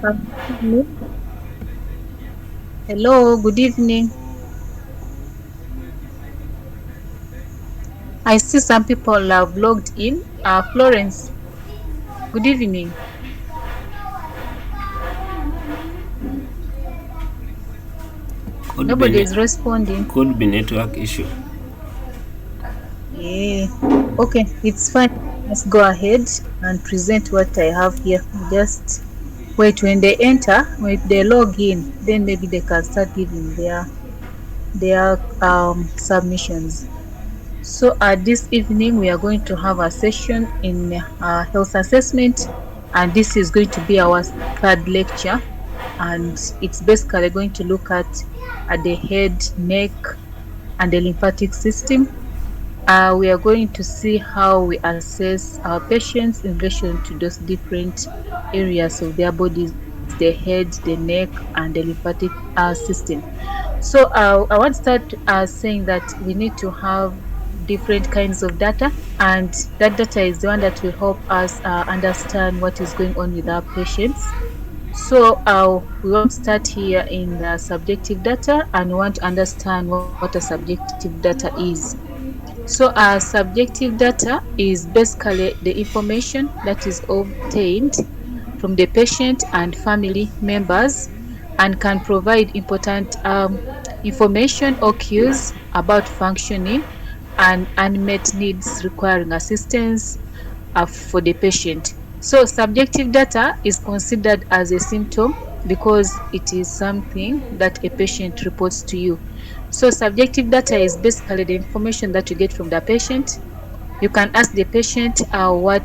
Good evening. Hello, good evening. I see some people have logged in. Florence, good evening. Could be Nobody is responding. could be network issue. Yeah. Okay, it's fine. Let's go ahead and present what I have here. Just wait when they enter, when they log in, then maybe they can start giving their submissions. So this evening we are going to have a session in health assessment, and this is going to be our third lecture, and it's basically going to look at the head, neck, and the lymphatic system. We are going to see how we assess our patients in relation to those different areas of their bodies, the head, the neck, and the lymphatic system. So I want to start saying that we need to have different kinds of data, and that data is the one that will help us understand what is going on with our patients. So we want to start here in the subjective data, and we want to understand what a subjective data is. So subjective data is basically the information that is obtained from the patient and family members, and can provide important information or cues about functioning and unmet needs requiring assistance for the patient. So subjective data is considered as a symptom because it is something that a patient reports to you. So subjective data is basically the information that you get from the patient. You can ask the patient what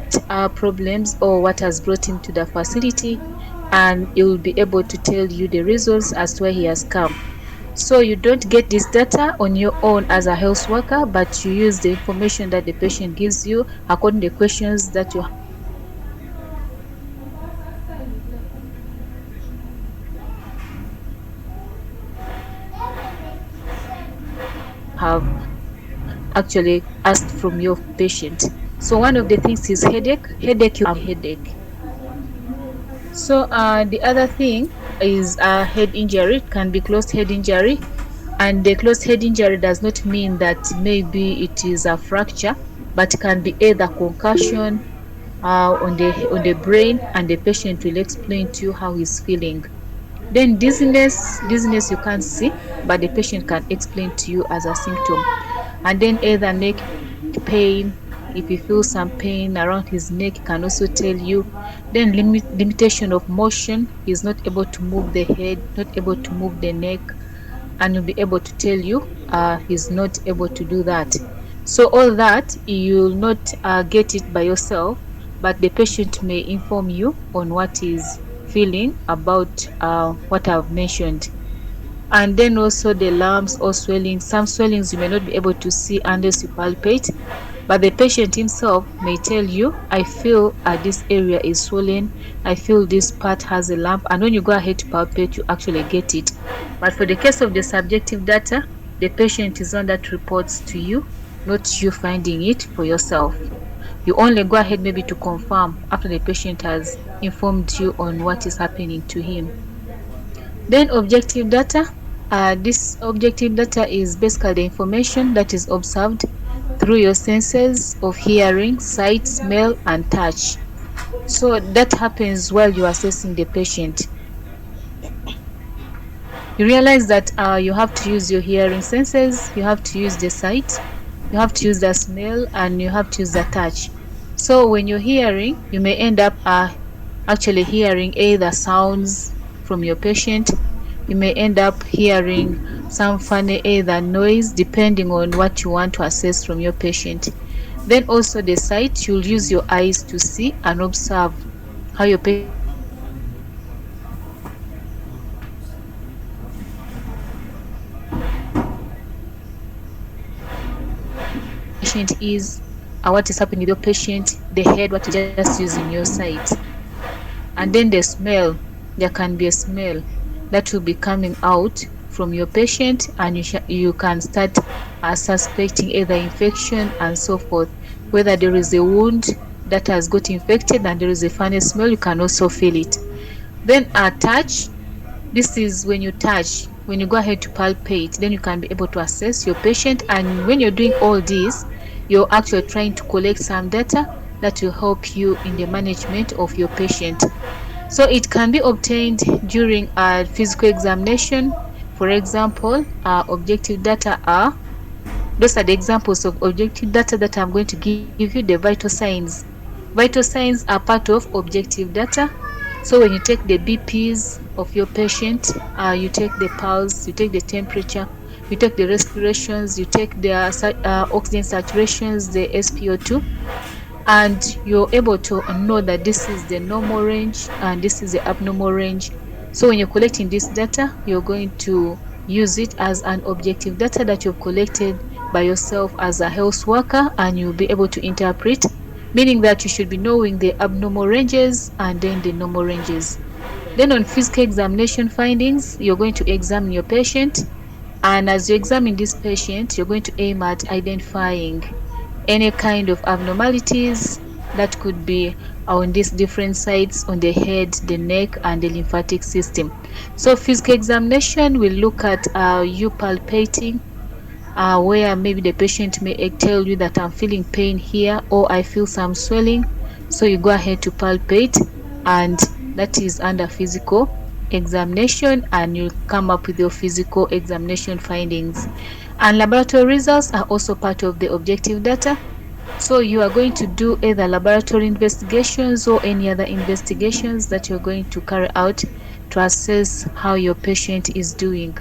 problems or what has brought him to the facility, and he will be able to tell you the reasons as to why he has come. So you don't get this data on your own as a health worker, but you use the information that the patient gives you according to the questions that you have actually asked from your patient. So one of the things is headache. Headache, you have headache. So the other thing is head injury. It can be closed head injury, and the closed head injury does not mean that maybe it is a fracture, but can be either concussion on the brain, and the patient will explain to you how he's feeling. Then dizziness you can't see, but the patient can explain to you as a symptom. And then either neck pain, if you feel some pain around his neck, he can also tell you. Then limitation of motion, he's not able to move the head, not able to move the neck, and will be able to tell you he's not able to do that. So all that you'll not get it by yourself, but the patient may inform you on what is feeling about what I've mentioned. And then also the lumps or swelling. Some swellings you may not be able to see unless you palpate, but the patient himself may tell you, I feel this area is swollen, I feel this part has a lump, and when you go ahead to palpate, you actually get it. But for the case of the subjective data, the patient is one that reports to you, not you finding it for yourself. You only go ahead maybe to confirm after the patient has informed you on what is happening to him. Then objective data. This objective data is basically the information that is observed through your senses of hearing, sight, smell, and touch. So that happens while you are assessing the patient. You realize that you have to use your hearing senses, you have to use the sight, you have to use the smell, and you have to use the touch. So when you're hearing, you may end up actually hearing either sounds from your patient. You may end up hearing some funny either noise depending on what you want to assess from your patient. Then also the sight, you'll use your eyes to see and observe how your patient is, what is happening with your patient, the head, what you're just using your sight. And then the smell, there can be a smell that will be coming out from your patient, and you can start suspecting either infection and so forth. Whether there is a wound that has got infected and there is a funny smell, you can also feel it. Then touch. This is when you touch, when you go ahead to palpate, then you can be able to assess your patient. And when you're doing all this, you're actually trying to collect some data that will help you in the management of your patient. So it can be obtained during a physical examination. For example, objective data are, those are the examples of objective data that I'm going to give you. The vital signs. Vital signs are part of objective data. So when you take the BPs of your patient, you take the pulse, you take the temperature, you take the respirations, you take the oxygen saturations, the SpO2, and you're able to know that this is the normal range and this is the abnormal range. So when you're collecting this data, you're going to use it as an objective data that you've collected by yourself as a health worker, and you'll be able to interpret, meaning that you should be knowing the abnormal ranges and then the normal ranges. Then on physical examination findings, you're going to examine your patient, and as you examine this patient, you're going to aim at identifying any kind of abnormalities that could be on these different sites, on the head, the neck, and the lymphatic system. So physical examination will look at you palpating, where maybe the patient may tell you that I'm feeling pain here, or I feel some swelling. So you go ahead to palpate, and that is under physical examination, and you come up with your physical examination findings. And laboratory results are also part of the objective data. So you are going to do either laboratory investigations or any other investigations that you're going to carry out to assess how your patient is doing.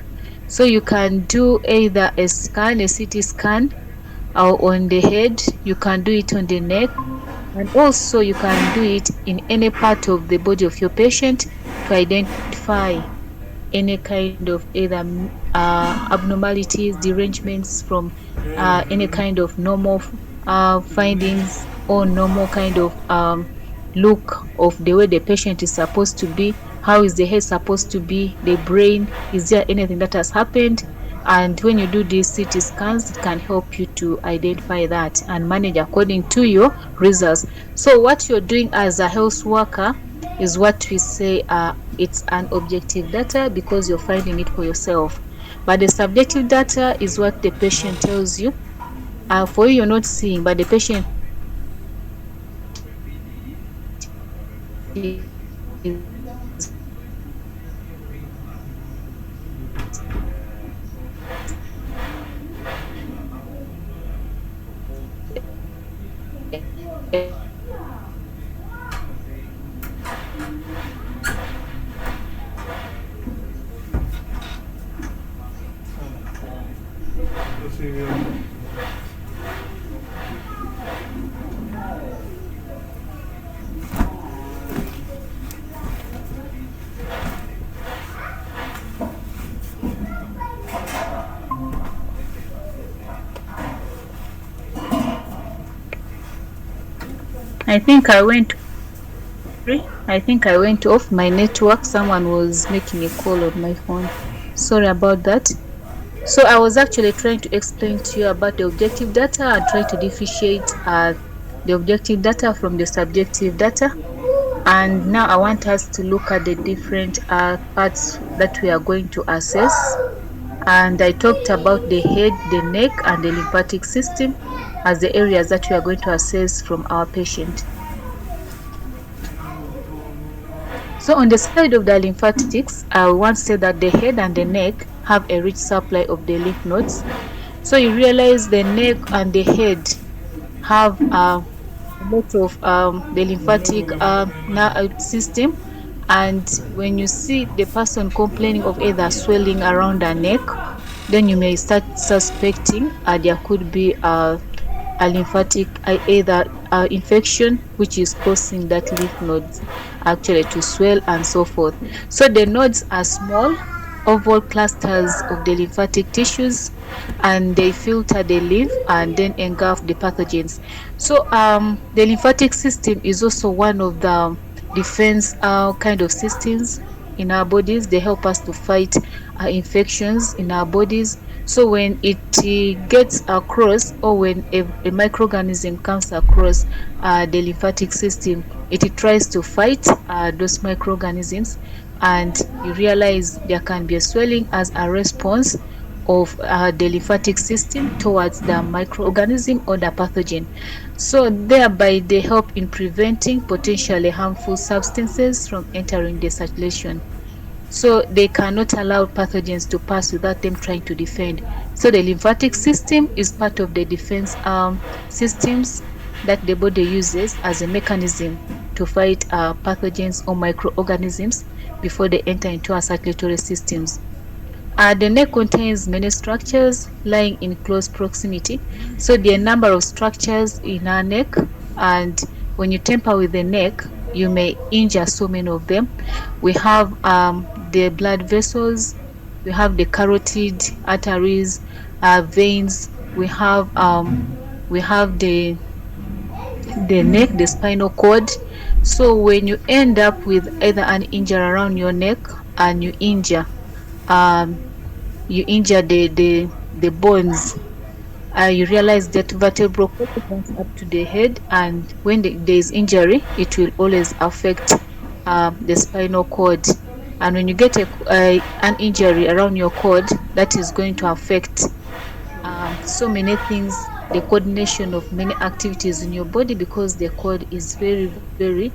So you can do either a scan, a CT scan, or on the head, you can do it on the neck, and also you can do it in any part of the body of your patient to identify any kind of either abnormalities, derangements from any kind of normal findings or normal kind of look of the way the patient is supposed to be. How is the head supposed to be? The brain, is there anything that has happened? And when you do these CT scans, it can help you to identify that and manage according to your results. So what you're doing as a health worker is what we say it's an objective data, because you're finding it for yourself. But the subjective data is what the patient tells you. For you, you're not seeing, but the patient is I think I went off my network. Someone was making a call on my phone. Sorry about that. So I was actually trying to explain to you about the objective data and try to differentiate the objective data from the subjective data. And now I want us to look at the different parts that we are going to assess. And I talked about the head, the neck, and the lymphatic system as the areas that we are going to assess from our patient. So on the side of the lymphatics, I want to say that the head and the neck have a rich supply of the lymph nodes. So you realize the neck and the head have a lot of the lymphatic system. And when you see the person complaining of either swelling around the neck, then you may start suspecting there could be a lymphatic either infection which is causing that lymph nodes actually to swell and so forth. So the nodes are small oval clusters of the lymphatic tissues, and they filter the lymph and then engulf the pathogens. So the lymphatic system is also one of the defense kind of systems in our bodies. They help us to fight infections in our bodies. So when it gets across, or when a microorganism comes across the lymphatic system, it tries to fight those microorganisms, and you realize there can be a swelling as a response of the lymphatic system towards the microorganism or the pathogen. So thereby they help in preventing potentially harmful substances from entering the circulation. So they cannot allow pathogens to pass without them trying to defend. So the lymphatic system is part of the defense systems that the body uses as a mechanism to fight pathogens or microorganisms before they enter into our circulatory systems. The neck contains many structures lying in close proximity. So there are a number of structures in our neck, and when you tamper with the neck, you may injure so many of them. We have the blood vessels, we have the carotid arteries, veins. We have the neck, the spinal cord. So when you end up with either an injury around your neck and um, you injure the bones, you realize that vertebral cord runs up to the head, and when there is injury, it will always affect the spinal cord. And when you get an injury around your cord, that is going to affect so many things, the coordination of many activities in your body, because the cord is very, very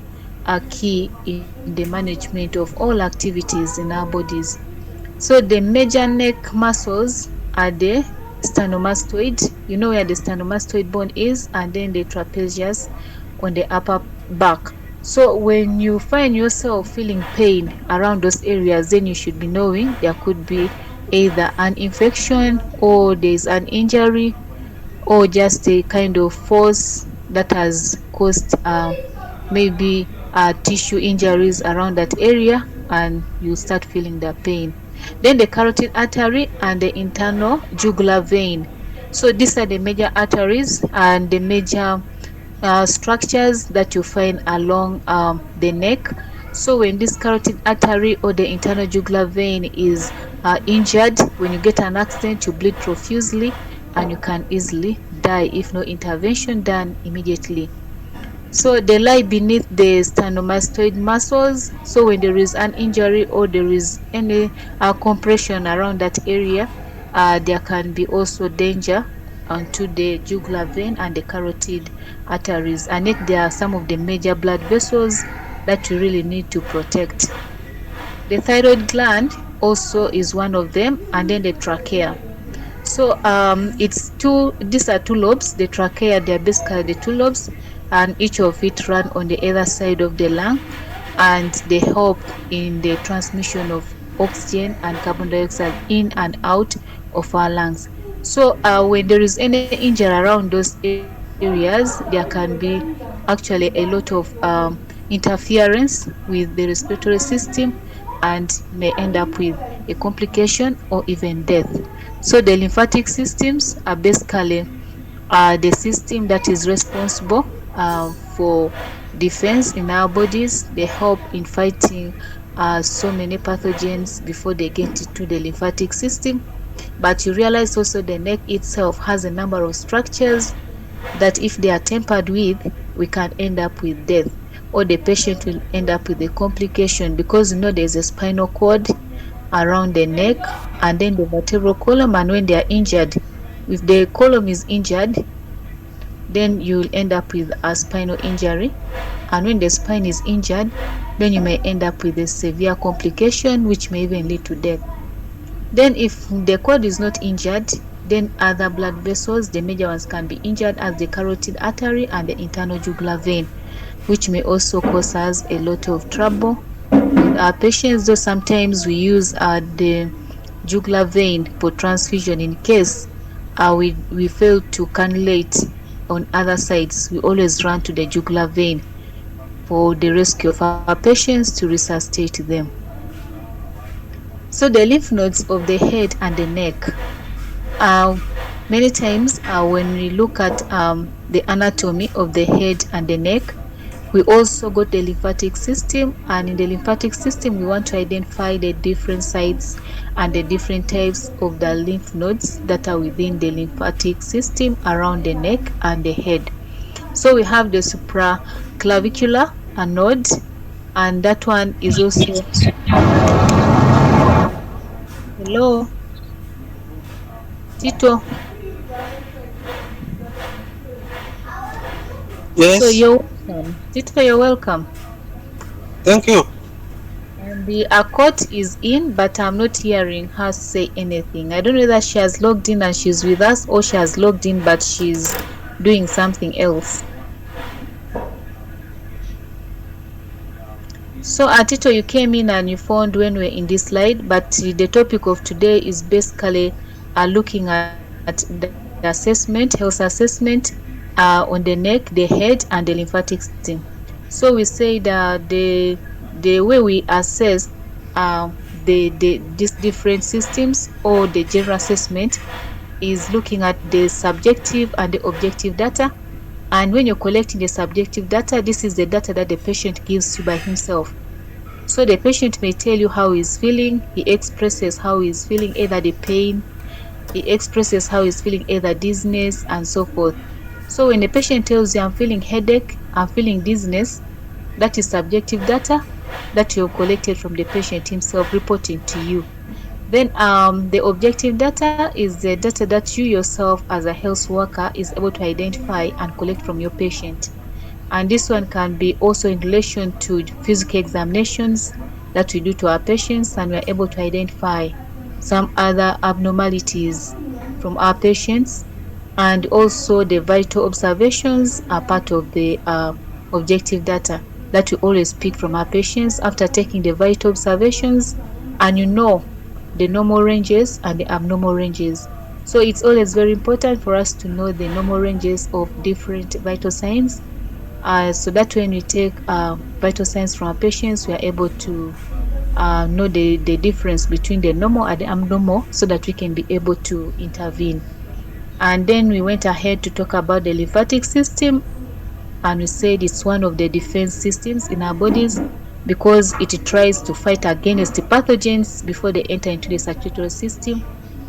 key in the management of all activities in our bodies. So the major neck muscles are the sternomastoid, you know where the sternomastoid bone is, and then the trapezius on the upper back. So when you find yourself feeling pain around those areas, then you should be knowing there could be either an infection, or there's an injury, or just a kind of force that has caused maybe tissue injuries around that area, and you start feeling the pain. Then the carotid artery and the internal jugular vein. So these are the major arteries and the major structures that you find along the neck. So when this carotid artery or the internal jugular vein is injured, when you get an accident, you bleed profusely, and you can easily die if no intervention done immediately. So they lie beneath the sternomastoid muscles. So when there is an injury, or there is any compression around that area, there can be also danger onto the jugular vein and the carotid arteries. And yet there are some of the major blood vessels that you really need to protect. The thyroid gland also is one of them, and then the trachea. So these are two lobes. The trachea, they're basically the two lobes, and each of it run on the other side of the lung, and they help in the transmission of oxygen and carbon dioxide in and out of our lungs. So when there is any injury around those areas, there can be actually a lot of interference with the respiratory system, and may end up with a complication or even death. So the lymphatic systems are basically the system that is responsible for defense in our bodies. They help in fighting so many pathogens before they get into the lymphatic system. But you realize also the neck itself has a number of structures that if they are tampered with, we can end up with death, or the patient will end up with a complication, because there's a spinal cord around the neck, and then the vertebral column. And when they are injured, if the column is injured, then you'll end up with a spinal injury. And when the spine is injured, then you may end up with a severe complication, which may even lead to death. Then if the cord is not injured, then other blood vessels, the major ones, can be injured, as the carotid artery and the internal jugular vein, which may also cause us a lot of trouble with our patients. Though sometimes we use the jugular vein for transfusion in case we fail to cannulate on other sides. We always run to the jugular vein for the rescue of our patients to resuscitate them. So the lymph nodes of the head and the neck. Many times when we look at the anatomy of the head and the neck, We also got the lymphatic system, and in the lymphatic system we want to identify the different sites and the different types of the lymph nodes that are within the lymphatic system around the neck and the head. So we have the supraclavicular node, and that one is also, hello Tito. So Yes, you're welcome. Tito, you're welcome. thank you. And the Akot is in, but I'm not hearing her say anything. I don't know whether she has logged in and she's with us, or she has logged in but she's doing something else. So Tito, you came in and you found when we're in this slide, but the topic of today is basically looking at the assessment, health assessment on the neck, the head, and the lymphatic system. So we say that the way we assess these different systems, or the general assessment, is looking at the subjective and the objective data. And when you're collecting the subjective data, this is the data that the patient gives you by himself. So the patient may tell you how he's feeling, he expresses how he's feeling, either the pain, he expresses how he's feeling, either dizziness, and so forth. So when the patient tells you, I'm feeling headache, I'm feeling dizziness, that is subjective data that you have collected from the patient himself reporting to you. Then the objective data is the data that you yourself as a health worker is able to identify and collect from your patient. And this one can be also in relation to physical examinations that we do to our patients, and we are able to identify some other abnormalities from our patients. And also the vital observations are part of the objective data that we always pick from our patients after taking the vital observations, and the normal ranges and the abnormal ranges. So it's always very important for us to know the normal ranges of different vital signs, so that when we take vital signs from our patients, we are able to know the difference between the normal and the abnormal, so that we can be able to intervene. And then we went ahead to talk about the lymphatic system, and we said it's one of the defense systems in our bodies, because it tries to fight against the pathogens before they enter into the circulatory system.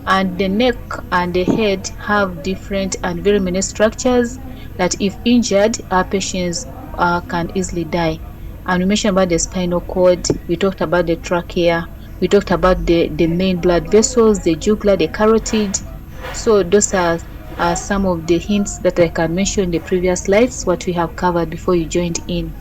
And the neck and the head have different and very many structures that, if injured, our patients can easily die. And we mentioned about the spinal cord, we talked about the trachea, we talked about the main blood vessels, the jugular, the carotid. So those are some of the hints that I can mention in the previous slides, what we have covered before you joined in.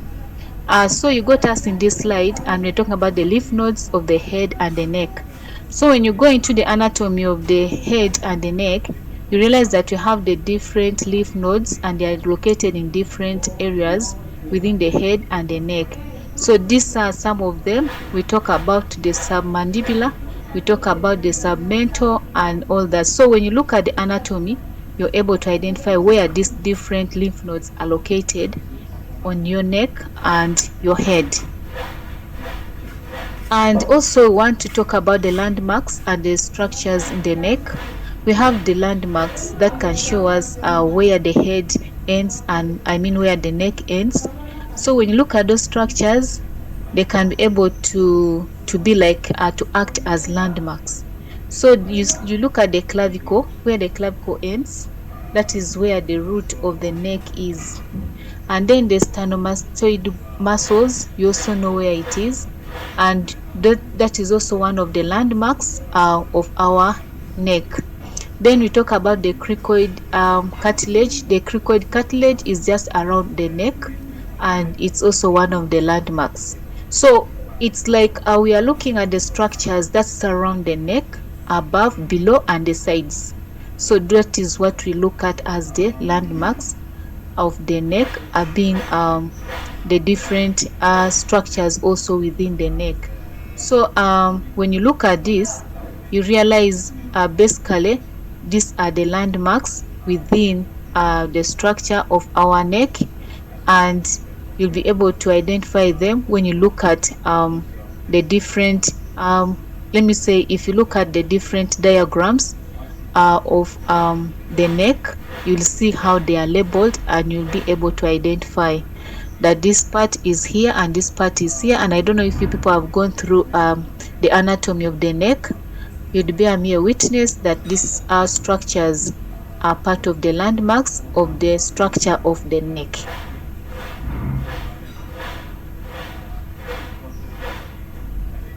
So you got us in this slide, and we're talking about the lymph nodes of the head and the neck. So when you go into the anatomy of the head and the neck, you realize that you have the different lymph nodes, and they are located in different areas within the head and the neck. So these are some of them. We talk about the submandibular, we talk about the submental, and all that. So when you look at the anatomy, you're able to identify where these different lymph nodes are located on your neck and your head. And also want to talk about the landmarks and the structures in the neck. We have the landmarks that can show us where the head ends, and where the neck ends. So when you look at those structures, they can be able to be like to act as landmarks. So you look at the clavicle, where the clavicle ends, that is where the root of the neck is. And then the sternomastoid muscles, you also know where it is, and that is also one of the landmarks of our neck. Then we talk about the cricoid cartilage. The cricoid cartilage is just around the neck, and it's also one of the landmarks. So it's like we are looking at the structures that surround the neck, above, below, and the sides. So that is what we look at as the landmarks of the neck, being the different structures also within the neck. So when you look at this, you realize basically these are the landmarks within the structure of our neck, and you'll be able to identify them when you look at the different let me say, if you look at the different diagrams of the neck, you'll see how they are labeled, and you'll be able to identify. that this part is here and this part is here. And I don't know if you people have gone through the anatomy of the neck. You'd bear me a witness that these structures are part of the landmarks of the structure of the neck.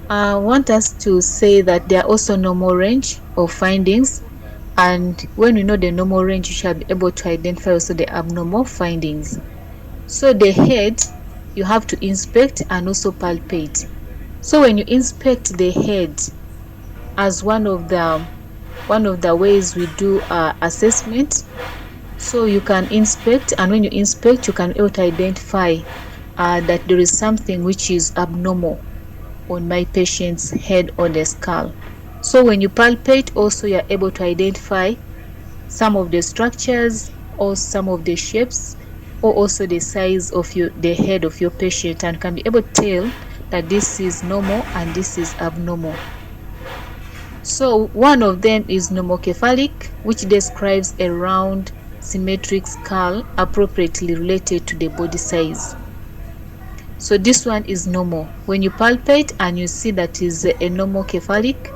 I want us to say that there are also normal range of findings, and when we know the normal range, you shall be able to identify also the abnormal findings. So the head, you have to inspect and also palpate. So when you inspect the head as one of the ways we do assessment, so you can inspect, and when you inspect, you can be able to identify that there is something which is abnormal on my patient's head or the skull. So when you palpate, also you are able to identify some of the structures or some of the shapes, or also the size of the head of your patient, and can be able to tell that this is normal and this is abnormal. So one of them is normocephalic, which describes a round symmetric skull appropriately related to the body size. So this one is normal. When you palpate and you see that is a normocephalic,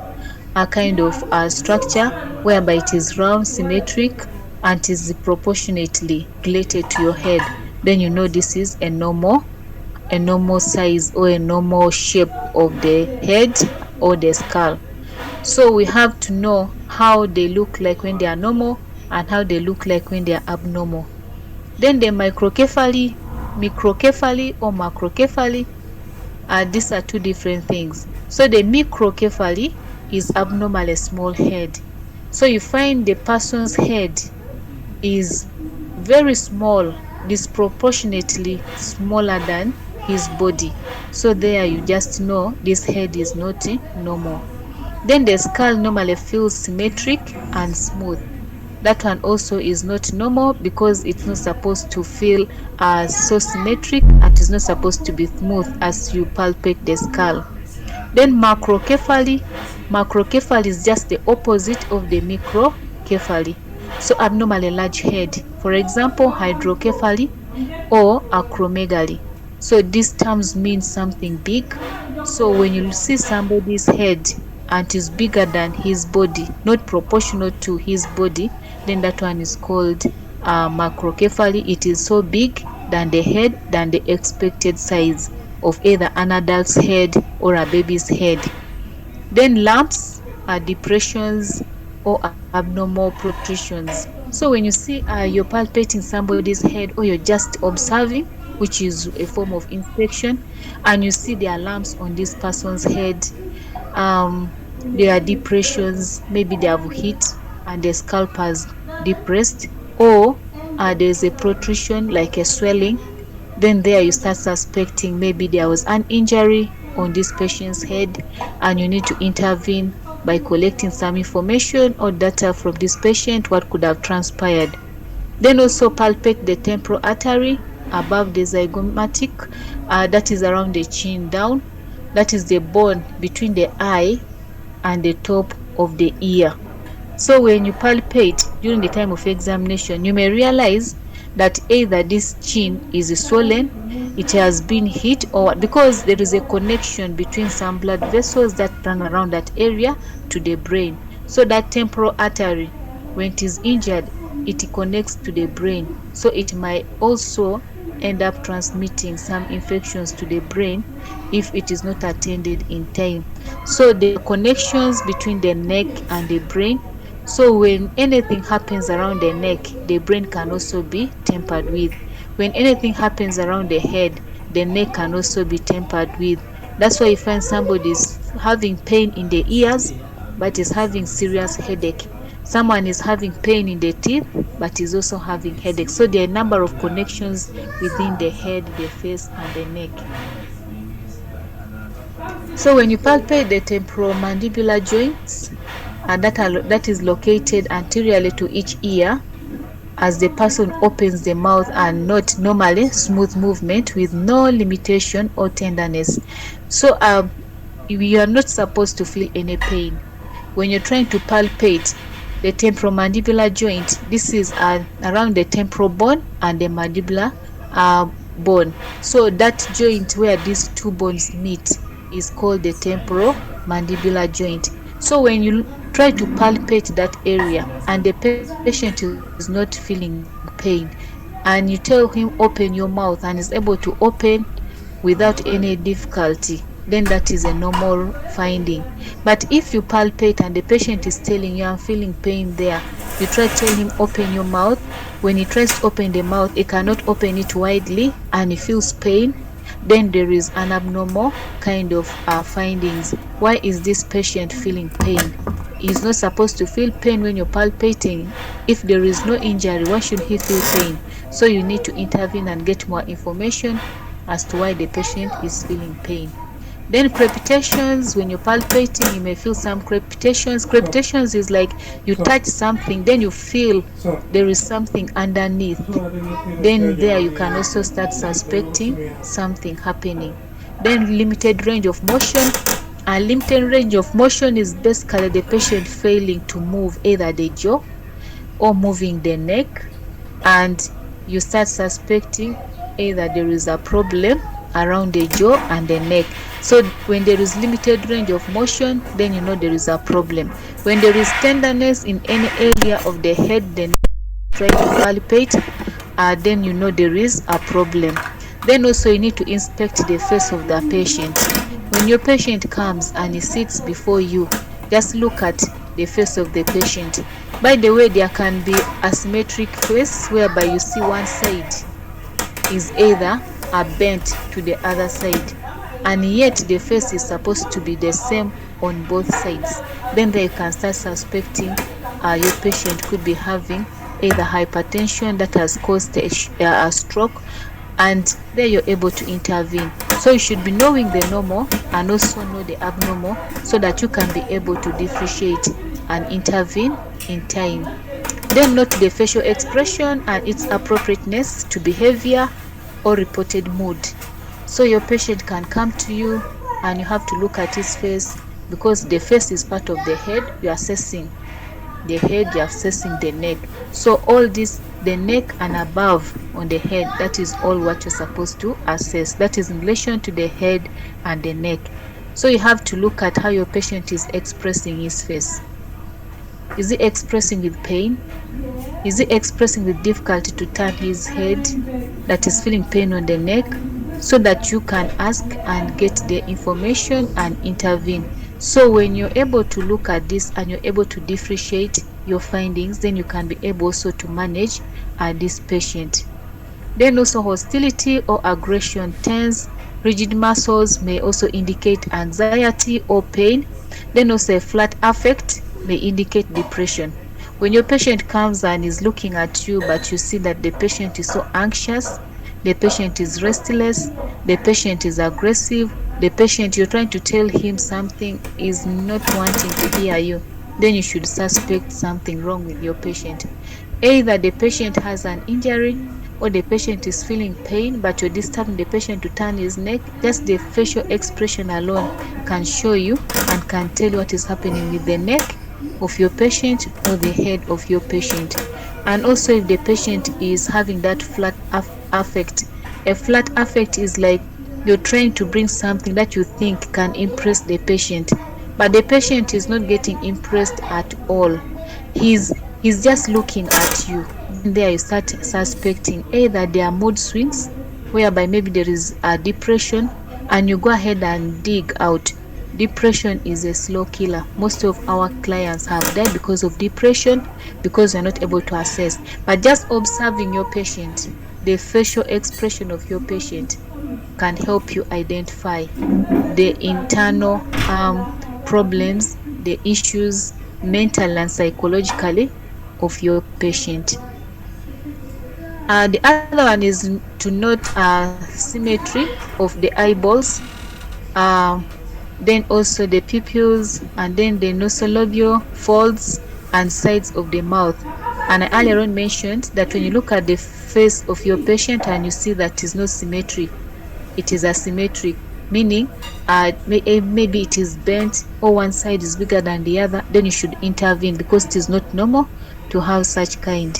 a kind of structure whereby it is round, symmetric, and is proportionately related to your head, then you know this is a normal size or a normal shape of the head or the skull. So we have to know how they look like when they are normal and how they look like when they are abnormal. Then the microcephaly or macrocephaly, these are two different things. So the microcephaly is abnormally small head. So you find the person's head is very small, disproportionately smaller than his body. So there you just know this head is not normal. Then the skull normally feels symmetric and smooth. That one also is not normal because it's not supposed to feel so symmetric, and is not supposed to be smooth as you palpate the skull. Then macrocephaly is just the opposite of the microcephaly. So abnormally large head, for example hydrocephaly or acromegaly. So these terms mean something big. So when you see somebody's head and it is bigger than his body, not proportional to his body, then that one is called macrocephaly. It is so big than the head, than the expected size of either an adult's head or a baby's head. Then lumps are depressions or abnormal protrusions. So when you see you're palpating somebody's head, or you're just observing, which is a form of inspection, and you see there are lumps on this person's head, there are depressions, maybe they have hit and the scalp has depressed, or there's a protrusion like a swelling, then there you start suspecting maybe there was an injury on this patient's head, and you need to intervene by collecting some information or data from this patient, what could have transpired. Then also palpate the temporal artery above the zygomatic, that is around the chin down, that is the bone between the eye and the top of the ear. So when you palpate during the time of examination, you may realize that either this chin is swollen, it has been hit, or because there is a connection between some blood vessels that run around that area to the brain. So that temporal artery, when it is injured, it connects to the brain. So it might also end up transmitting some infections to the brain if it is not attended in time. So the connections between the neck and the brain, so when anything happens around the neck, the brain can also be tampered with. When anything happens around the head, the neck can also be tampered with. That's why you find somebody is having pain in the ears but is having serious headache. Someone is having pain in the teeth but is also having headache. So there are a number of connections within the head, the face, and the neck. So when you palpate the temporomandibular joints, that is located anteriorly to each ear, as the person opens the mouth, and not normally smooth movement with no limitation or tenderness. So you are not supposed to feel any pain when you're trying to palpate the temporomandibular joint. This is around the temporal bone and the mandibular bone. So that joint where these two bones meet is called the temporal mandibular joint. So when you try to palpate that area and the patient is not feeling pain, and you tell him open your mouth and is able to open without any difficulty, then that is a normal finding. But if you palpate and the patient is telling you, I'm feeling pain there, you try to tell him open your mouth. When he tries to open the mouth, he cannot open it widely and he feels pain, then there is an abnormal kind of findings. Why is this patient feeling pain? He's not supposed to feel pain when you're palpating. If there is no injury, why should he feel pain? So you need to intervene and get more information as to why the patient is feeling pain. Then crepitations, when you're palpating, you may feel some crepitations. Crepitations is like you touch something, then you feel there is something underneath. Then there you can also start suspecting something happening. Then limited range of motion. A limited range of motion is basically the patient failing to move either the jaw or moving the neck, and you start suspecting either there is a problem around the jaw and the neck. So when there is limited range of motion, then you know there is a problem. When there is tenderness in any area of the head, then try to palpate, then you know there is a problem. Then also you need to inspect the face of the patient. When your patient comes and he sits before you, just look at the face of the patient. By the way, there can be asymmetric face whereby you see one side is either bent to the other side, and yet the face is supposed to be the same on both sides. Then they can start suspecting your patient could be having either hypertension that has caused a stroke, and then you're able to intervene. So you should be knowing the normal and also know the abnormal so that you can be able to differentiate and intervene in time. Then note the facial expression and its appropriateness to behavior or reported mood. So your patient can come to you and you have to look at his face, because the face is part of the head. You're assessing the head, you're assessing the neck. So all this, the neck and above on the head, that is all what you're supposed to assess. That is in relation to the head and the neck. So you have to look at how your patient is expressing his face. Is he expressing with pain? Is he expressing with difficulty to turn his head, that is feeling pain on the neck? So that you can ask and get the information and intervene. So when you're able to look at this and you're able to differentiate your findings, then you can be able also to manage this patient. Then also hostility or aggression. Tense, rigid muscles may also indicate anxiety or pain. Then also a flat affect may indicate depression. When your patient comes and is looking at you, but you see that the patient is so anxious, the patient is restless, the patient is aggressive, the patient, you're trying to tell him something, is not wanting to hear you, then you should suspect something wrong with your patient. Either the patient has an injury or the patient is feeling pain, but you're disturbing the patient to turn his neck. Just the facial expression alone can show you and can tell what is happening with the neck of your patient or the head of your patient. And also if the patient is having that flat affect, a flat affect is like you're trying to bring something that you think can impress the patient, but the patient is not getting impressed at all. He's just looking at you. There you start suspecting either there are mood swings, whereby maybe there is a depression, and you go ahead and dig out. Depression is a slow killer. Most of our clients have died because of depression, because they're not able to assess. But just observing your patient, the facial expression of your patient can help you identify the internal problems, the issues, mental and psychologically, of your patient. The other one is to note symmetry of the eyeballs, then also the pupils, and then the nasolabial folds and sides of the mouth. And I earlier on mentioned that when you look at the face of your patient and you see that is no symmetry, it is asymmetric, meaning maybe it is bent or one side is bigger than the other, then you should intervene because it is not normal to have such kind.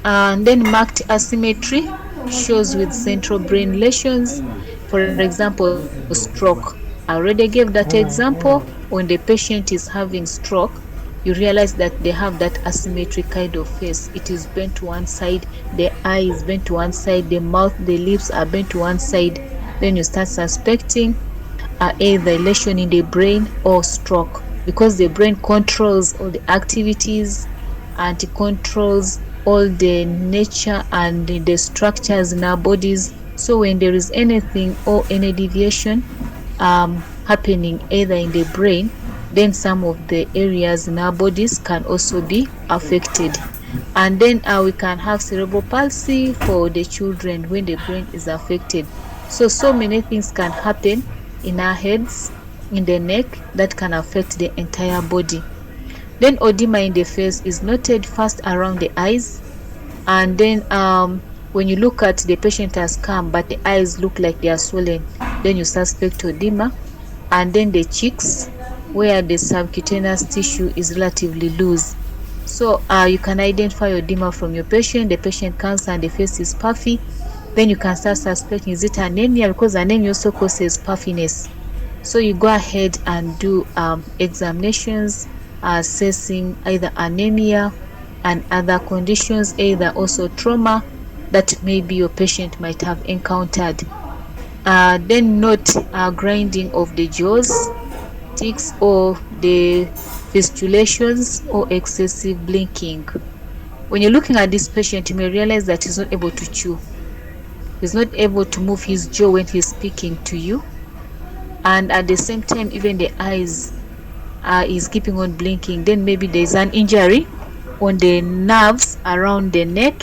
And then marked asymmetry shows with central brain lesions, for example, stroke. I already gave that example. When the patient is having stroke, you realize that they have that asymmetric kind of face. It is bent to one side, the eye is bent to one side, the mouth, the lips are bent to one side. Then you start suspecting either lesion in the brain or stroke, because the brain controls all the activities and it controls all the nature and the structures in our bodies. So when there is anything or any deviation happening either in the brain, then some of the areas in our bodies can also be affected. And then we can have cerebral palsy for the children when the brain is affected. So many things can happen in our heads, in the neck, that can affect the entire body. Then edema in the face is noted first around the eyes, and then when you look at the patient has come but the eyes look like they are swollen, then you suspect edema. And then the cheeks, where the subcutaneous tissue is relatively loose. So you can identify edema from your patient. The patient comes and the face is puffy, then you can start suspecting, is it anemia? Because anemia also causes puffiness. So you go ahead and do examinations assessing either anemia and other conditions, either also trauma that maybe your patient might have encountered. Then note grinding of the jaws, tics, or the fistulations or excessive blinking. When you're looking at this patient, you may realize that he's not able to chew. He's not able to move his jaw when he's speaking to you. And at the same time, even the eyes is keeping on blinking. Then maybe there's an injury on the nerves around the neck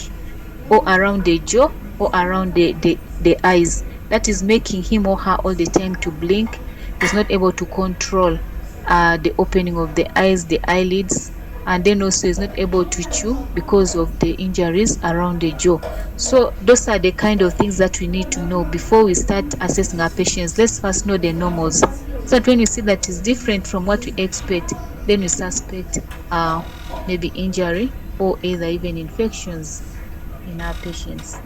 or around the jaw or around the eyes. That is making him or her all the time to blink. He's not able to control the opening of the eyes, the eyelids, and then also is not able to chew because of the injuries around the jaw. So those are the kind of things that we need to know before we start assessing our patients. Let's first know the normals, so that when you see that is different from what we expect, then we suspect maybe injury or either even infections in our patients.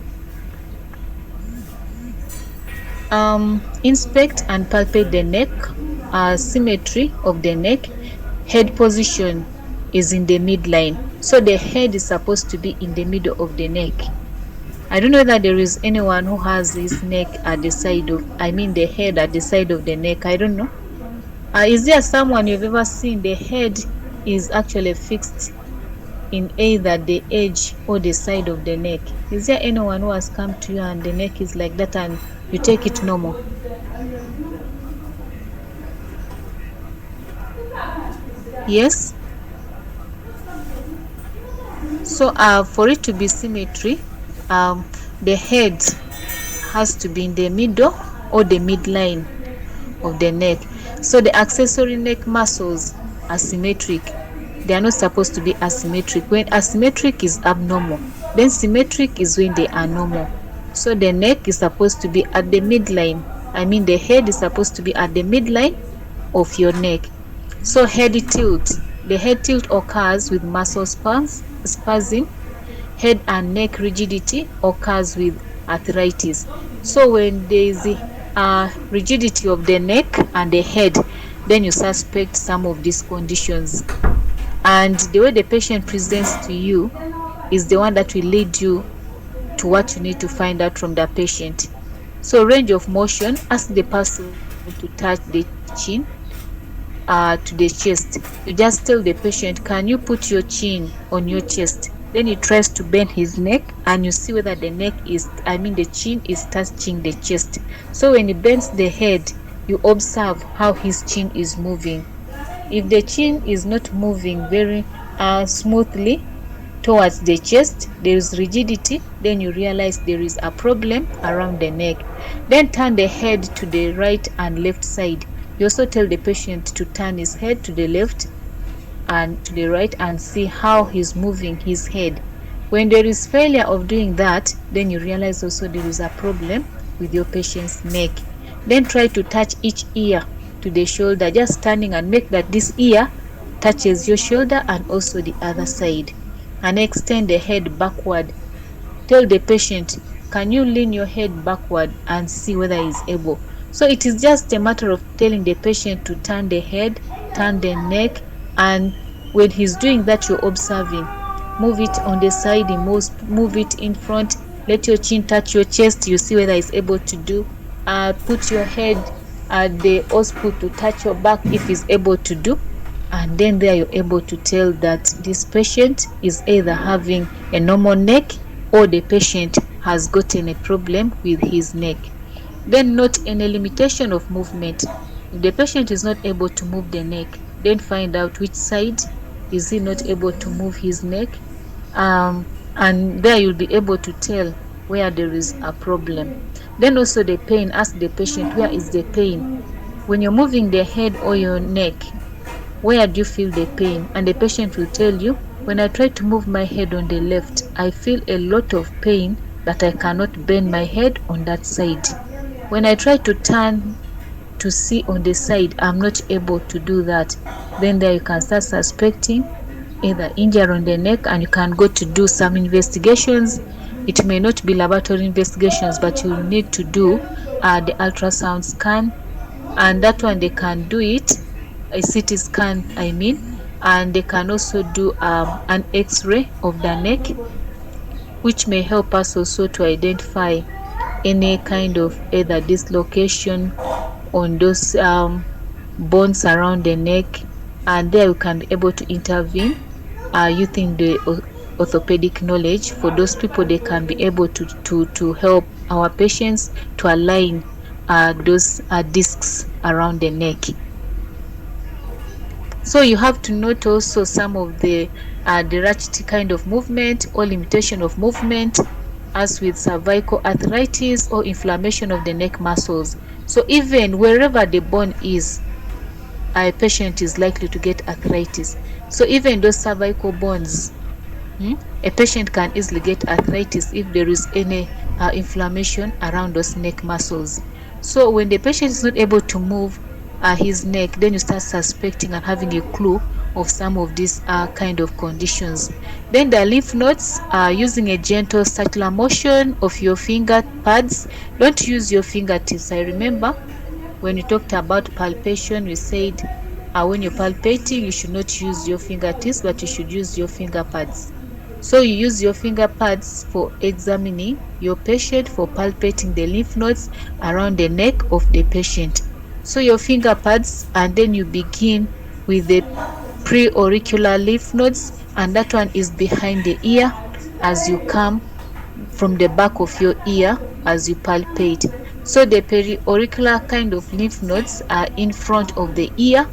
Inspect and palpate the neck. Symmetry of the neck. Head position is in the midline, so the head is supposed to be in the middle of the neck. I don't know that there is anyone who has his neck at the side of, the head at the side of the neck. I don't know. Is there someone you've ever seen the head is actually fixed in either the edge or the side of the neck? Is there anyone who has come to you and the neck is like that and you take it normal? Yes. So for it to be symmetry, the head has to be in the middle or the midline of the neck. So the accessory neck muscles are symmetric. They are not supposed to be asymmetric. When asymmetric is abnormal, then symmetric is when they are normal. So the neck is supposed to be at the midline. The head is supposed to be at the midline of your neck. So head tilt. The head tilt occurs with muscle spasm. Head and neck rigidity occurs with arthritis. So when there is rigidity of the neck and the head, then you suspect some of these conditions. And the way the patient presents to you is the one that will lead you to what you need to find out from the patient. So range of motion, ask the person to touch the chin to the chest. You just tell the patient, can you put your chin on your chest? Then he tries to bend his neck and you see whether the the chin is touching the chest. So when he bends the head, you observe how his chin is moving. If the chin is not moving very smoothly towards the chest, there is rigidity, then you realize there is a problem around the neck. Then turn the head to the right and left side. You also tell the patient to turn his head to the left and to the right and see how he's moving his head. When there is failure of doing that, then you realize also there is a problem with your patient's neck. Then try to touch each ear to the shoulder, just standing and make that this ear touches your shoulder and also the other side, and extend the head backward. Tell the patient can you lean your head backward and see whether he's able? So it is just a matter of telling the patient to turn the head, turn the neck, and when he's doing that, you're observing. Move it on the side, he moves, move it in front, let your chin touch your chest, you see whether he's able to do. Put your head at the occiput to touch your back if he's able to do. And then there you're able to tell that this patient is either having a normal neck or the patient has gotten a problem with his neck. Then note any limitation of movement. If the patient is not able to move the neck, then find out which side is he not able to move his neck. And there you'll be able to tell where there is a problem. Then also the pain, ask the patient, where is the pain? When you're moving the head or your neck, where do you feel the pain? And the patient will tell you, when I try to move my head on the left, I feel a lot of pain that I cannot bend my head on that side. When I try to turn to see on the side, I'm not able to do that. Then there you can start suspecting either injury on the neck, and you can go to do some investigations. It may not be laboratory investigations, but you need to do the ultrasound scan, and that one they can do it, a CT scan I mean, and they can also do an X-ray of the neck, which may help us also to identify any kind of either dislocation on those bones around the neck, and there we can be able to intervene using the orthopedic knowledge. For those people, they can be able to help our patients to align those discs around the neck. So you have to note also some of the ratchet kind of movement or limitation of movement, as with cervical arthritis or inflammation of the neck muscles. So even wherever the bone is, a patient is likely to get arthritis. So even those cervical bones, a patient can easily get arthritis if there is any inflammation around those neck muscles. So when the patient is not able to move his neck, then you start suspecting and having a clue of some of these kind of conditions. Then the lymph nodes, using a gentle circular motion of your finger pads. Don't use your fingertips. I remember when we talked about palpation, we said when you're palpating, you should not use your fingertips, but you should use your finger pads. So you use your finger pads for examining your patient, for palpating the lymph nodes around the neck of the patient. So your finger pads, and then you begin with the preauricular lymph nodes, and that one is behind the ear as you come from the back of your ear as you palpate. So the periauricular kind of lymph nodes are in front of the ear,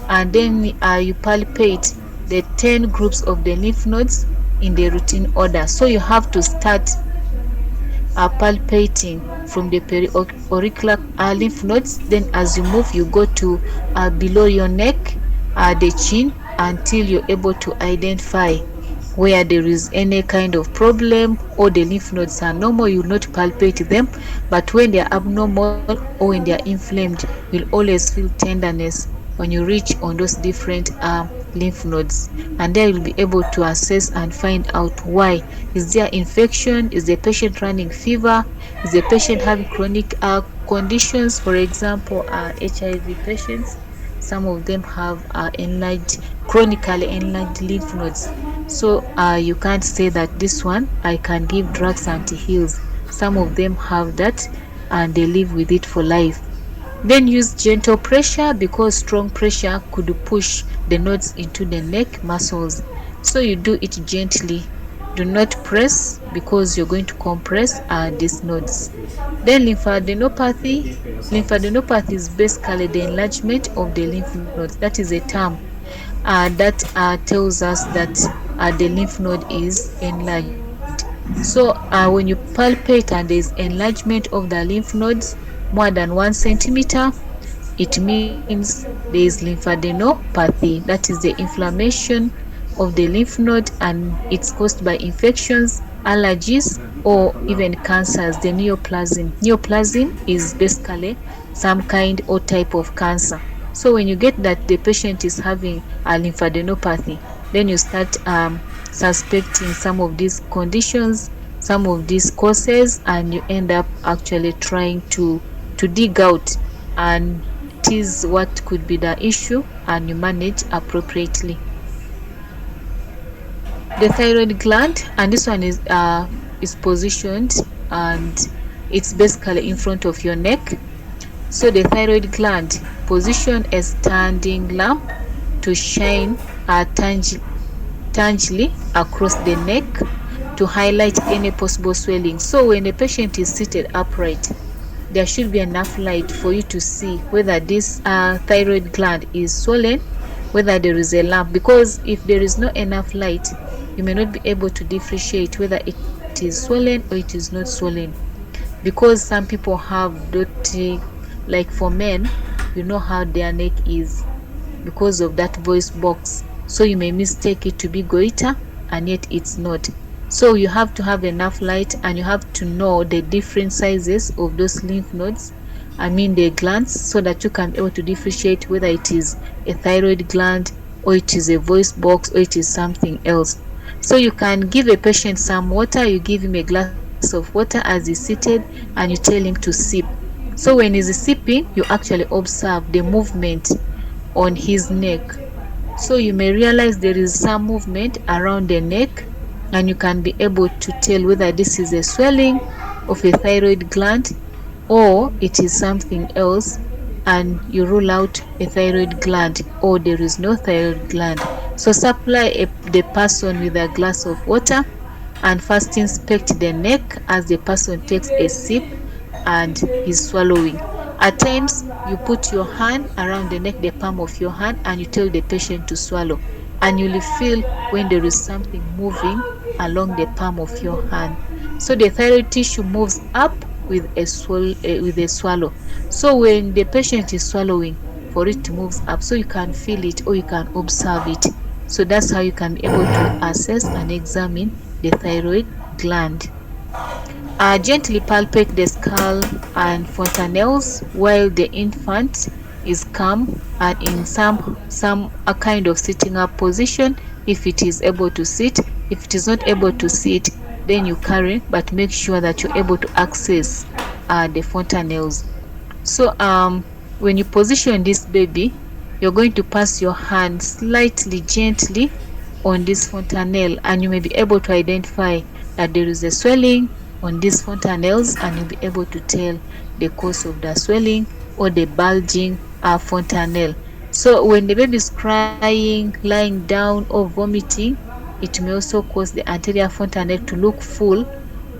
and then you palpate the 10 groups of the lymph nodes in the routine order. So you have to start palpating from the periauricular lymph nodes. Then as you move, you go to below your neck, the chin, until you're able to identify where there is any kind of problem, or the lymph nodes are normal. You will not palpate them, but when they are abnormal or when they are inflamed, you'll always feel tenderness when you reach on those different lymph nodes, and there you'll be able to assess and find out why. Is there infection? Is the patient running fever? Is the patient having chronic conditions? For example, HIV patients, some of them have chronically enlarged lymph nodes. So you can't say that this one I can give drugs anti-heals. Some of them have that and they live with it for life. Then use gentle pressure, because strong pressure could push the nodes into the neck muscles. So you do it gently. Do not press, because you're going to compress these nodes. Then lymphadenopathy. Lymphadenopathy is basically the enlargement of the lymph nodes. That is a term that tells us that the lymph node is enlarged. So when you palpate and there is enlargement of the lymph nodes more than 1 centimeter, it means there is lymphadenopathy. That is the inflammation of the lymph node, and it's caused by infections, allergies, or even cancers. The neoplasm. Neoplasm is basically some kind or type of cancer. So when you get that the patient is having a lymphadenopathy, then you start suspecting some of these conditions some of these causes, and you end up actually trying to dig out and tease what could be the issue, and you manage appropriately. The thyroid gland, and this one is positioned, and it's basically in front of your neck. So the thyroid gland position a standing lamp to shine tangibly across the neck to highlight any possible swelling. So when the patient is seated upright, there should be enough light for you to see whether this thyroid gland is swollen, whether there is a lump, because if there is not enough light, you may not be able to differentiate whether it is swollen or it is not swollen. Because some people have dirty, like for men, you know how their neck is because of that voice box, so you may mistake it to be goiter and yet it's not. So you have to have enough light, and you have to know the different sizes of those lymph nodes, the glands, so that you can be able to differentiate whether it is a thyroid gland or it is a voice box or it is something else. So you can give a patient some water, you give him a glass of water as he's seated, and you tell him to sip. So when he's sipping, you actually observe the movement on his neck. So you may realize there is some movement around the neck, and you can be able to tell whether this is a swelling of a thyroid gland or it is something else, and you rule out a thyroid gland or there is no thyroid gland. So supply the person with a glass of water and first inspect the neck as the person takes a sip and is swallowing. At times, you put your hand around the neck, the palm of your hand, and you tell the patient to swallow. And you'll feel when there is something moving along the palm of your hand. So the thyroid tissue moves up with a swallow. So when the patient is swallowing, for it to move up, so you can feel it or you can observe it. So that's how you can be able to assess and examine the thyroid gland. Gently palpate the skull and fontanelles while the infant is calm and in some a kind of sitting up position if it is able to sit. If it is not able to sit, then you carry, but make sure that you're able to access the fontanelles. So when you position this baby, you're going to pass your hand slightly gently on this fontanelle, and you may be able to identify that there is a swelling on these fontanelles, and you'll be able to tell the cause of the swelling or the bulging fontanelle. So when the baby is crying, lying down, or vomiting, it may also cause the anterior fontanelle to look full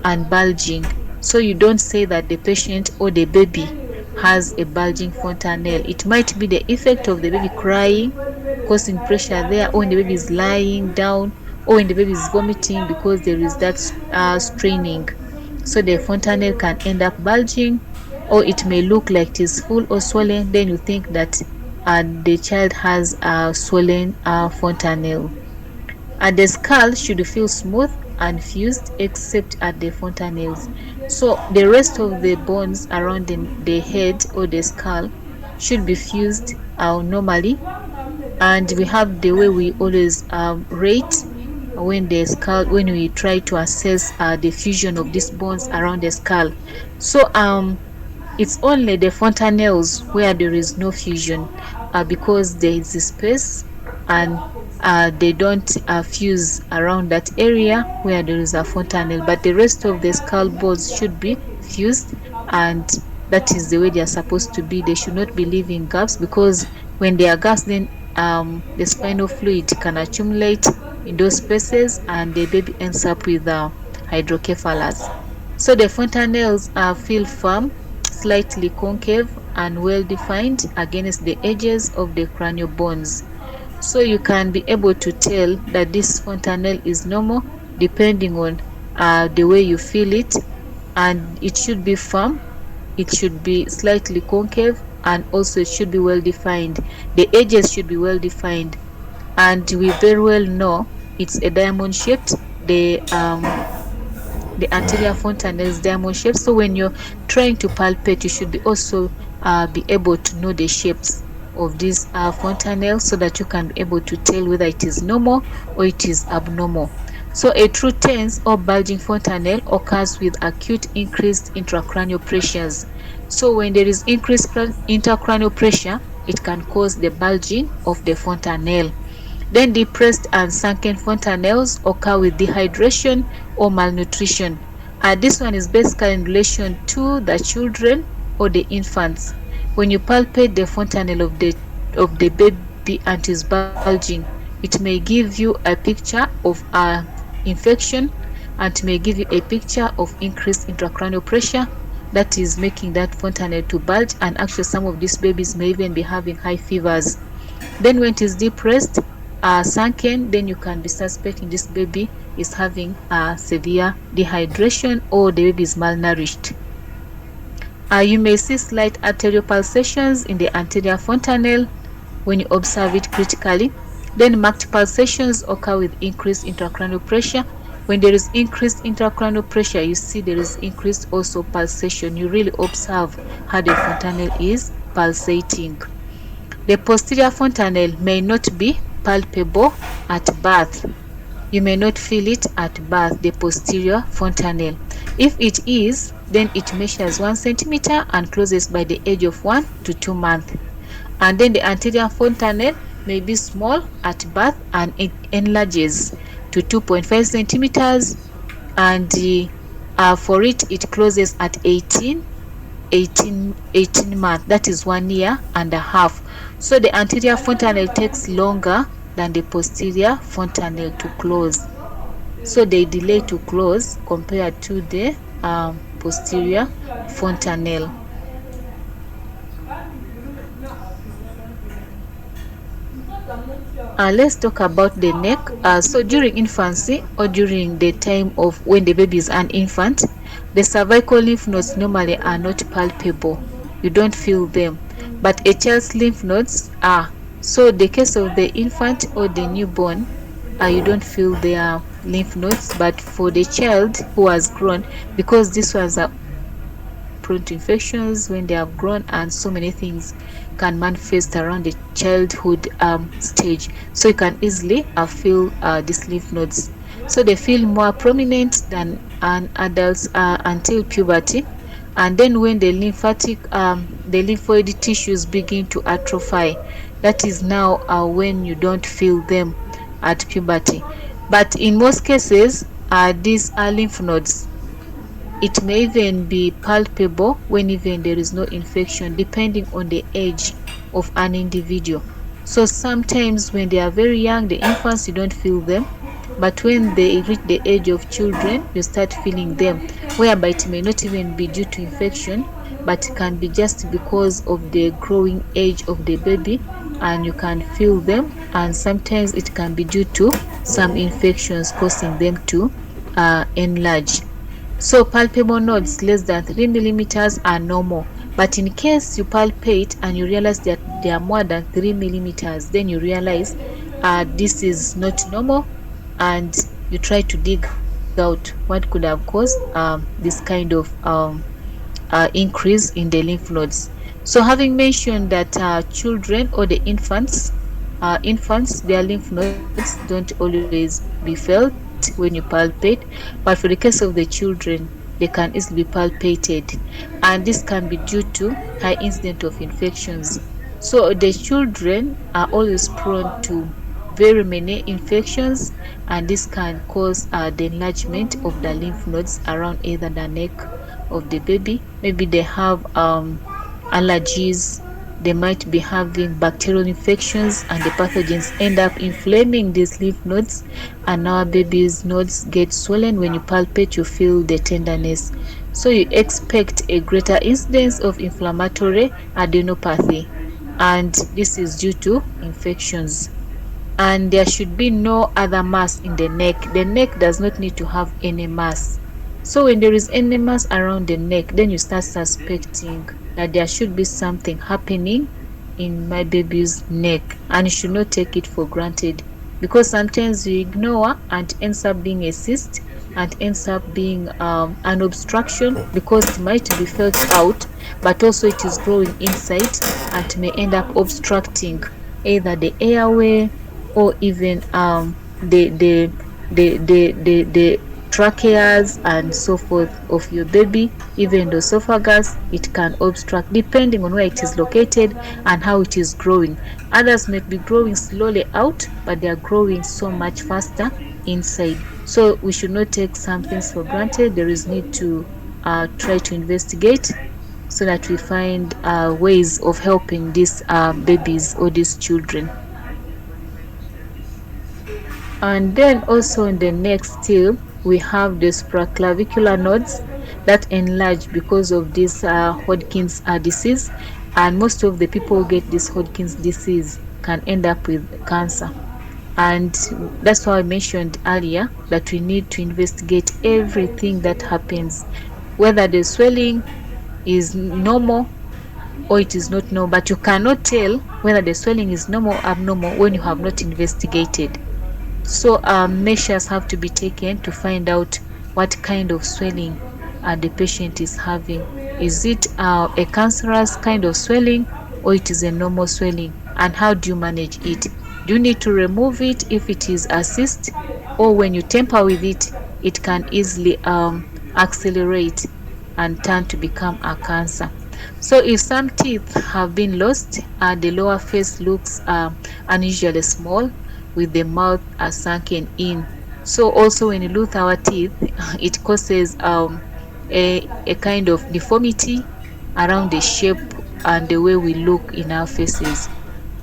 and bulging. So you don't say that the patient or the baby has a bulging fontanelle. It might be the effect of the baby crying, causing pressure there, or when the baby is lying down, or when the baby is vomiting because there is that straining. So the fontanelle can end up bulging, or it may look like it is full or swollen. Then you think that the child has a swollen fontanelle. The skull should feel smooth and fused except at the fontanelles. So the rest of the bones around the head or the skull should be fused normally. And we have the way we always rate when we try to assess the fusion of these bones around the skull. So it's only the fontanelles where there is no fusion because there is a space, and they don't fuse around that area where there is a fontanelle, but the rest of the skull bones should be fused, and that is the way they are supposed to be. They should not be leaving gaps, because when there are gaps, then the spinal fluid can accumulate in those spaces, and the baby ends up with hydrocephalus. So the fontanelles feel firm, slightly concave, and well defined against the edges of the cranial bones. So you can be able to tell that this fontanelle is normal depending on the way you feel it, and it should be firm, it should be slightly concave, and also it should be well defined. The edges should be well defined, and we very well know it's a diamond shaped. The anterior fontanelle is diamond shaped. So when you're trying to palpate, you should be also be able to know the shapes of these fontanelles, so that you can be able to tell whether it is normal or it is abnormal. So a true tense or bulging fontanelle occurs with acute increased intracranial pressures. So when there is increased intracranial pressure, it can cause the bulging of the fontanelle. Then depressed and sunken fontanelles occur with dehydration or malnutrition. This one is basically in relation to the children or the infants. When you palpate the fontanelle of the baby and it is bulging, it may give you a picture of infection, and may give you a picture of increased intracranial pressure that is making that fontanelle to bulge, and actually some of these babies may even be having high fevers. Then when it is depressed, sunken, then you can be suspecting this baby is having severe dehydration or the baby is malnourished. You may see slight arterial pulsations in the anterior fontanelle when you observe it critically. Then marked pulsations occur with increased intracranial pressure. When there is increased intracranial pressure, you see there is increased also pulsation. You really observe how the fontanelle is pulsating. The posterior fontanelle may not be palpable at birth. You may not feel it at birth, the posterior fontanelle. If it is, then it measures 1 centimeter and closes by the age of 1 to 2 months. And then the anterior fontanelle may be small at birth and it enlarges to 2.5 centimeters, and for it closes at 18 months, that is 1 year and a half. So the anterior fontanelle takes longer than the posterior fontanelle to close. So they delay to close compared to the posterior fontanelle. Let's talk about the neck. So during infancy or during the time of when the baby is an infant, the cervical lymph nodes normally are not palpable. You don't feel them, but a child's lymph nodes are. So the case of the infant or the newborn, you don't feel their lymph nodes, but for the child who has grown, because these ones are prone to infections when they have grown, and so many things can manifest around the childhood stage, so you can easily feel these lymph nodes. So they feel more prominent than adults until puberty, and then when the lymphoid tissues begin to atrophy, that is now when you don't feel them at puberty. But in most cases, these are lymph nodes. It may even be palpable when even there is no infection, depending on the age of an individual. So sometimes when they are very young, the infants, you don't feel them, but when they reach the age of children, you start feeling them, whereby it may not even be due to infection, but it can be just because of the growing age of the baby, and you can feel them. And sometimes it can be due to some infections causing them to enlarge. So palpable nodes less than 3 millimeters are normal, but in case you palpate and you realize that they are more than 3 millimeters, then you realize this is not normal, and you try to dig out what could have caused this kind of increase in the lymph nodes. So having mentioned that children or the infants, their lymph nodes don't always be felt when you palpate, but for the case of the children, they can easily be palpated, and this can be due to high incidence of infections. So the children are always prone to very many infections, and this can cause the enlargement of the lymph nodes around either the neck of the baby. Maybe they have allergies, they might be having bacterial infections, and the pathogens end up inflaming these lymph nodes, and our baby's nodes get swollen. When you palpate, you feel the tenderness. So you expect a greater incidence of inflammatory adenopathy, and this is due to infections. And there should be no other mass in the neck. The neck does not need to have any mass. So when there is any mass around the neck, then you start suspecting that there should be something happening in my baby's neck, and you should not take it for granted, because sometimes you ignore and ends up being a cyst, and ends up being an obstruction, because it might be felt out, but also it is growing inside and may end up obstructing either the airway or even the the tracheas and so forth of your baby, even the esophagus. It can obstruct depending on where it is located and how it is growing. Others may be growing slowly out, but they are growing so much faster inside. So we should not take some things for granted. There is need to try to investigate so that we find ways of helping these babies or these children. And then also in the neck still, we have the supraclavicular nodes that enlarge because of this Hodgkin's disease. And most of the people who get this Hodgkin's disease can end up with cancer. And that's why I mentioned earlier that we need to investigate everything that happens, whether the swelling is normal or it is not normal. But you cannot tell whether the swelling is normal or abnormal when you have not investigated. So measures have to be taken to find out what kind of swelling the patient is having. Is it a cancerous kind of swelling or it is a normal swelling? And how do you manage it? Do you need to remove it if it is a cyst, or when you tamper with it, it can easily accelerate and turn to become a cancer? So if some teeth have been lost, the lower face looks unusually small with the mouth sunken in. So also when you look our teeth, it causes a kind of deformity around the shape and the way we look in our faces.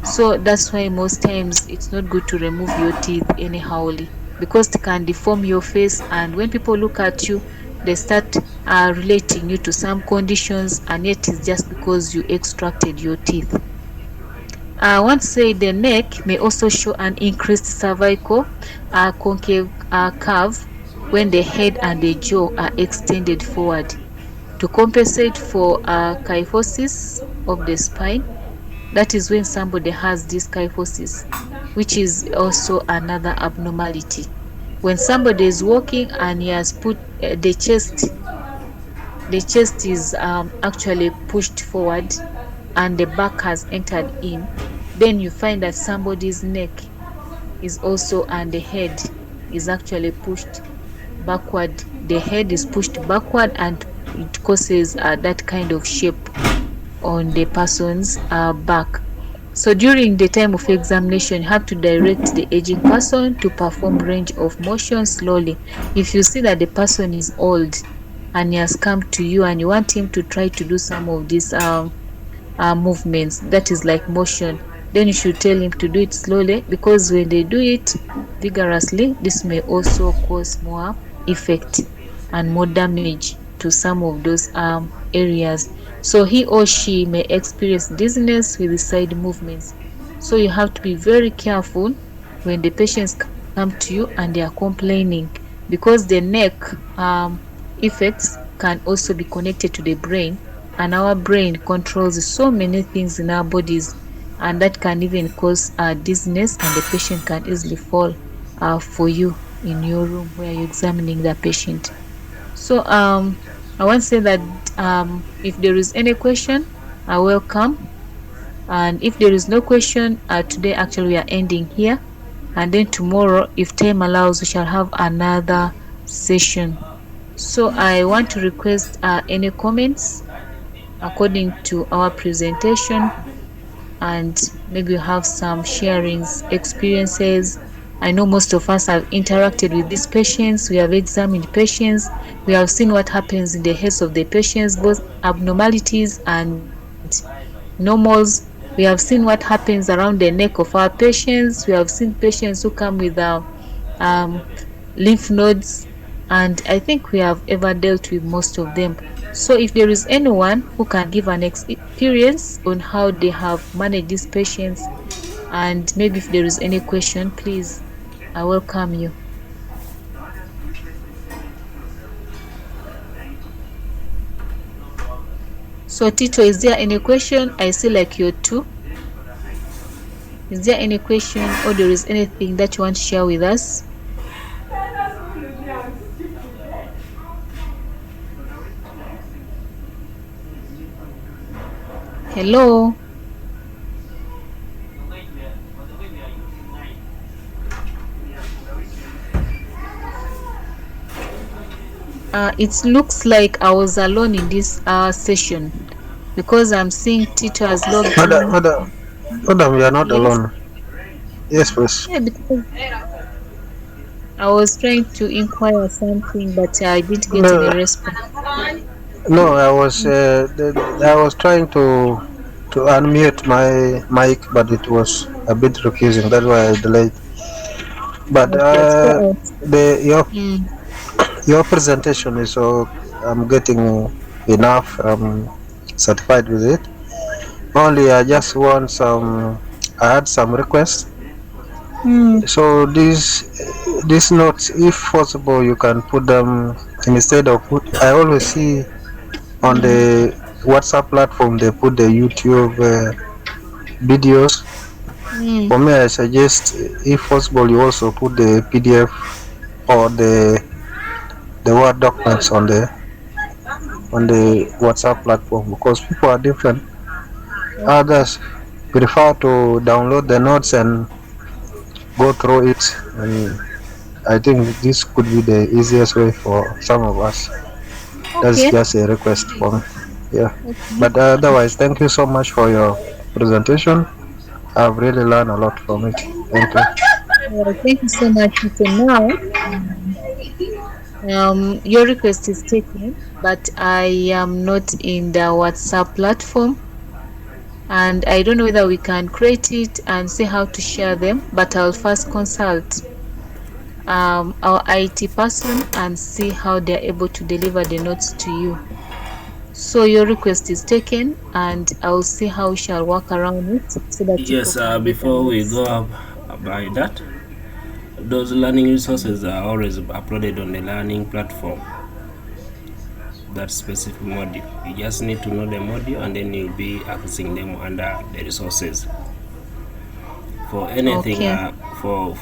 So that's why most times it's not good to remove your teeth anyhowly, because it can deform your face, and when people look at you, they start relating you to some conditions, and yet it's just because you extracted your teeth. I want to say the neck may also show an increased cervical concave curve when the head and the jaw are extended forward to compensate for kyphosis of the spine. That is when somebody has this kyphosis, which is also another abnormality. When somebody is walking and he has put the chest is actually pushed forward and the back has entered in, then you find that somebody's neck is also, and the head is actually pushed backward. The head is pushed backward and it causes that kind of shape on the person's back. So during the time of examination, you have to direct the aging person to perform range of motion slowly. If you see that the person is old and he has come to you and you want him to try to do some of these movements, that is like motion, then you should tell him to do it slowly, because when they do it vigorously, this may also cause more effect and more damage to some of those areas. So he or she may experience dizziness with the side movements. So you have to be very careful when the patients come to you and they are complaining, because the neck effects can also be connected to the brain, and our brain controls so many things in our bodies, and that can even cause dizziness, and the patient can easily fall for you in your room where you're examining the patient. So I want to say that if there is any question, I welcome. And if there is no question, today actually we are ending here. And then tomorrow, if time allows, we shall have another session. So I want to request any comments according to our presentation, and maybe you have some sharings, experiences. I know most of us have interacted with these patients. We have examined patients. We have seen what happens in the heads of the patients, both abnormalities and normals. We have seen what happens around the neck of our patients. We have seen patients who come with um, lymph nodes, and I think we have ever dealt with most of them. So if there is anyone who can give an experience on how they have managed these patients, and maybe if there is any question, please, I welcome you. So Tito, is there any question? I see like you're two. Is there any question, or there is anything that you want to share with us? Hello. It looks like I was alone in this session because I'm seeing Tito has logged Madam, in. madam, madam, you are not Yes. alone. Yes, please. Yeah, because I was trying to inquire something, but I didn't get any No, response. no, I was trying to unmute my mic, but it was a bit confusing. That's why I delayed. But Okay, so the mm, your presentation is so I'm getting enough. Satisfied with it. Only I just want some. I had some requests. mm, So these notes, if possible, you can put them instead of put. I always see on mm, the WhatsApp platform they put the YouTube videos. mm. For me, I suggest if possible, you also put the PDF or the Word documents on the WhatsApp platform because people are different. Others prefer to download the notes and go through it, and I think this could be the easiest way for some of us. That's Okay. just a request for me. Yeah. Okay. But otherwise, thank you so much for your presentation. I've really learned a lot from it. Thank you. Thank you so much. So now, your request is taken, but I am not in the WhatsApp platform, and I don't know whether we can create it and see how to share them. But I'll first consult our IT person and see how they're able to deliver the notes to you. So your request is taken, and I'll see how we shall work around it so that people Yes, can get the before we notes. go up by that, those learning resources are always uploaded on the learning platform. That specific module. You just need to know the module and then you'll be accessing them under the resources. For anything Okay. for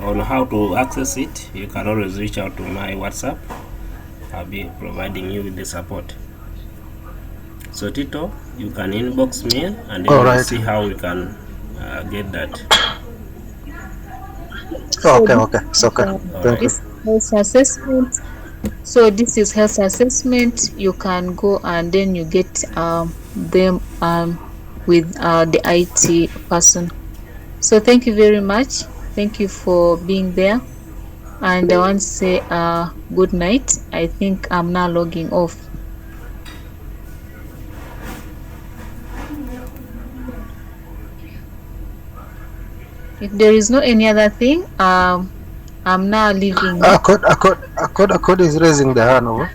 on how to access it, you can always reach out to my WhatsApp. I'll be providing you with the support. So Tito, you can inbox me and then All we'll right. see how we can get that. So Okay. Okay. It's okay. All Thank right. you. this health assessment. So this is health assessment. You can go and then you get them with the IT person. So thank you very much. Thank you for being there. And I want to say good night. I think I'm now logging off. If there is no any other thing, I'm now leaving. Akkad is raising the hand over.